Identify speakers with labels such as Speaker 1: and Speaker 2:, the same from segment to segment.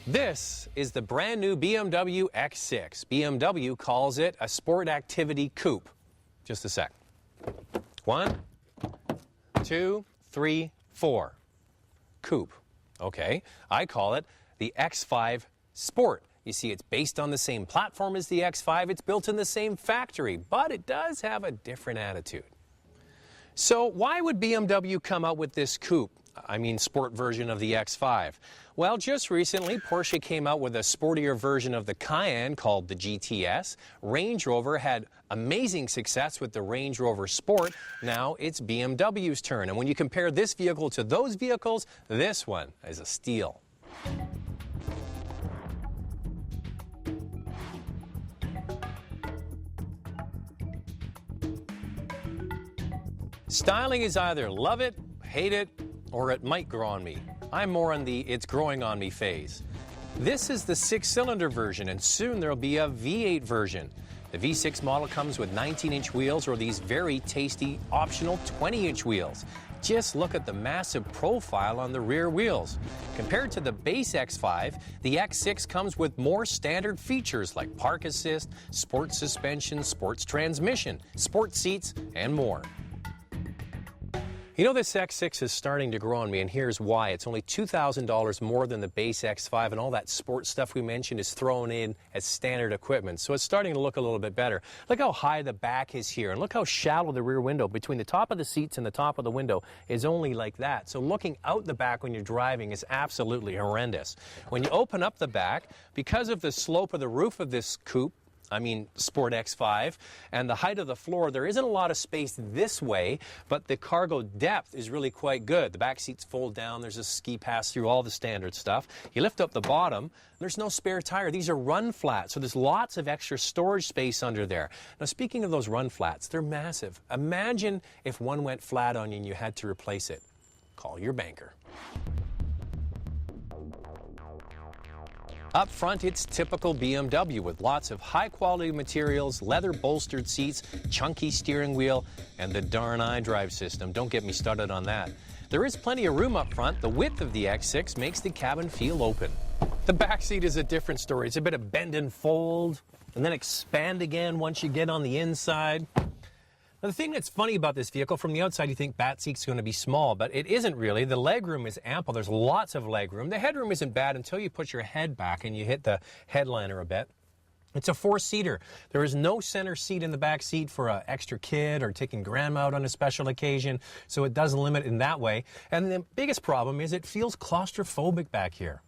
Speaker 1: This is the brand new BMW X6. BMW calls it a sport activity coupe. Just a sec. 1, 2, 3, 4. Coupe. Okay. I call it the X5 Sport. You see, it's based on the same platform as the X5. It's built in the same factory, but it does have a different attitude. So why would BMW come out with this coupe? Sport version of the X5. Well, just recently, Porsche came out with a sportier version of the Cayenne called the GTS. Range Rover had amazing success with the Range Rover Sport. Now it's BMW's turn. And when you compare this vehicle to those vehicles, this one is a steal. Styling is either love it, hate it, or it might grow on me. I'm more on the it's growing on me phase. This is the 6-cylinder version, and soon there'll be a V8 version. The V6 model comes with 19-inch wheels or these very tasty optional 20-inch wheels. Just look at the massive profile on the rear wheels. Compared to the base X5, the X6 comes with more standard features like park assist, sports suspension, sports transmission, sports seats, and more. You know, this X6 is starting to grow on me, and here's why. It's only $2,000 more than the base X5, and all that sports stuff we mentioned is thrown in as standard equipment. So it's starting to look a little bit better. Look how high the back is here, and look how shallow the rear window between the top of the seats and the top of the window is only like that. So looking out the back when you're driving is absolutely horrendous. When you open up the back, because of the slope of the roof of this coupe, Sport X5, and the height of the floor, there isn't a lot of space this way, but the cargo depth is really quite good. The back seats fold down, there's a ski pass through, all the standard stuff. You lift up the bottom, there's no spare tire. These are run flats, so there's lots of extra storage space under there. Now, speaking of those run flats, they're massive. Imagine if one went flat on you and you had to replace it. Call your banker. Up front, it's typical BMW with lots of high-quality materials, leather-bolstered seats, chunky steering wheel, and the darn iDrive system. Don't get me started on that. There is plenty of room up front. The width of the X6 makes the cabin feel open. The back seat is a different story. It's a bit of bend and fold, and then expand again once you get on the inside. Now, the thing that's funny about this vehicle, from the outside you think back seat's going to be small, but it isn't really. The legroom is ample. There's lots of legroom. The headroom isn't bad until you put your head back and you hit the headliner a bit. It's a 4-seater. There is no center seat in the back seat for an extra kid or taking grandma out on a special occasion, so it does limit in that way. And the biggest problem is it feels claustrophobic back here.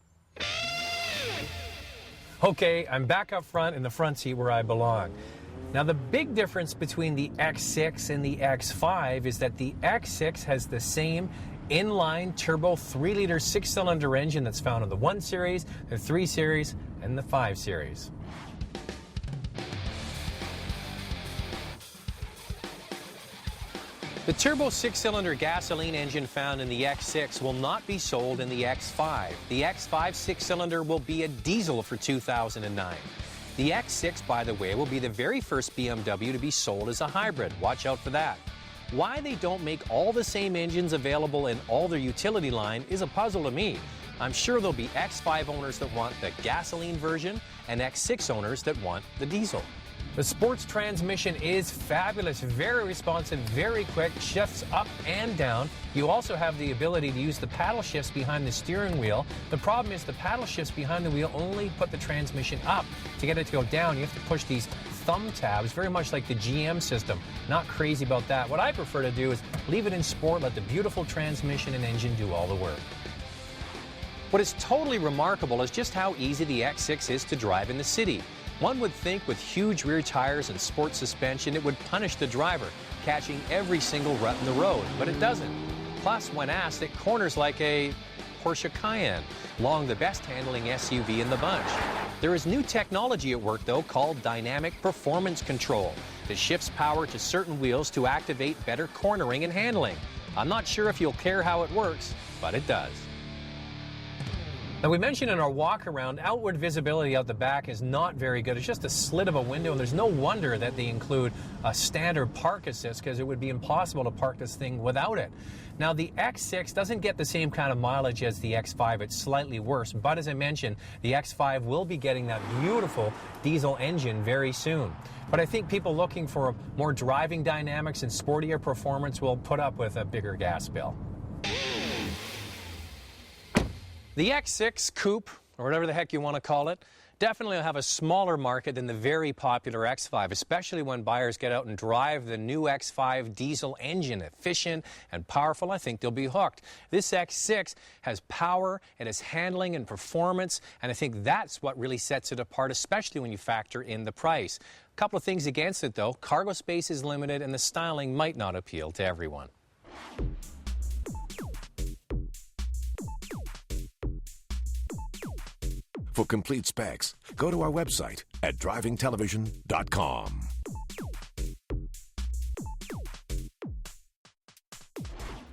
Speaker 1: Okay, I'm back up front in the front seat where I belong. Now, the big difference between the X6 and the X5 is that the X6 has the same inline turbo 3-liter 6-cylinder engine that's found in the 1 Series, the 3 Series, and the 5 Series. The turbo 6-cylinder gasoline engine found in the X6 will not be sold in the X5. The X5 6-cylinder will be a diesel for 2009. The X6, by the way, will be the very first BMW to be sold as a hybrid. Watch out for that. Why they don't make all the same engines available in all their utility line is a puzzle to me. I'm sure there'll be X5 owners that want the gasoline version and X6 owners that want the diesel. The sports transmission is fabulous, very responsive, very quick, shifts up and down. You also have the ability to use the paddle shifts behind the steering wheel. The problem is the paddle shifts behind the wheel only put the transmission up. To get it to go down, you have to push these thumb tabs, very much like the GM system. Not crazy about that. What I prefer to do is leave it in sport, let the beautiful transmission and engine do all the work. What is totally remarkable is just how easy the X6 is to drive in the city. One would think with huge rear tires and sports suspension it would punish the driver, catching every single rut in the road, but it doesn't. Plus, when asked, it corners like a Porsche Cayenne, long the best handling SUV in the bunch. There is new technology at work, though, called dynamic performance control that shifts power to certain wheels to activate better cornering and handling. I'm not sure if you'll care how it works, but it does. Now, we mentioned in our walk around, outward visibility out the back is not very good. It's just a slit of a window, and there's no wonder that they include a standard park assist, because it would be impossible to park this thing without it. Now, the X6 doesn't get the same kind of mileage as the X5. It's slightly worse, but as I mentioned, the X5 will be getting that beautiful diesel engine very soon. But I think people looking for more driving dynamics and sportier performance will put up with a bigger gas bill. The X6 Coupe, or whatever the heck you want to call it, definitely will have a smaller market than the very popular X5, especially when buyers get out and drive the new X5 diesel engine. Efficient and powerful, I think they'll be hooked. This X6 has power, it has handling and performance, and I think that's what really sets it apart, especially when you factor in the price. A couple of things against it, though. Cargo space is limited, and the styling might not appeal to everyone.
Speaker 2: For complete specs, go to our website at drivingtelevision.com.